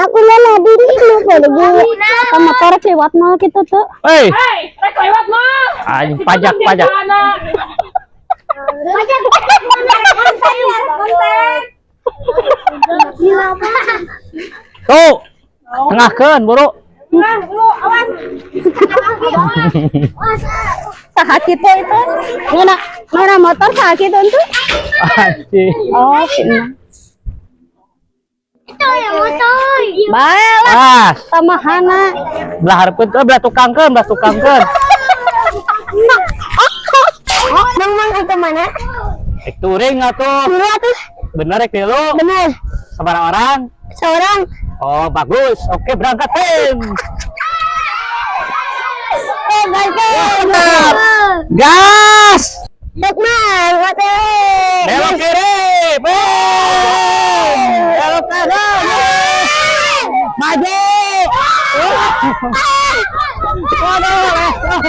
aku lelah diri lu pergi ke motor lewat mall gitu tuh. Hei, rek lewat mah. pajak. Tuh, tengahkeun buru. Saha kitu itu? Mana motor saha kitu tuh? Anjing. Oh, sini. Itu ya motor. Baiklah, Ah, tamahana. belah hareupeun teh belah tukangkeun. Mang itu mana? Rek touring atuh. Dulu atuh. Bener rek tilu. Bener. Sabaraha orang? Seorang. Oh, bagus. Oke, berangkat tim. Mantap. Gas! Lukman, Belok kiri. Boom! Belok kanan. Maju. Waduh.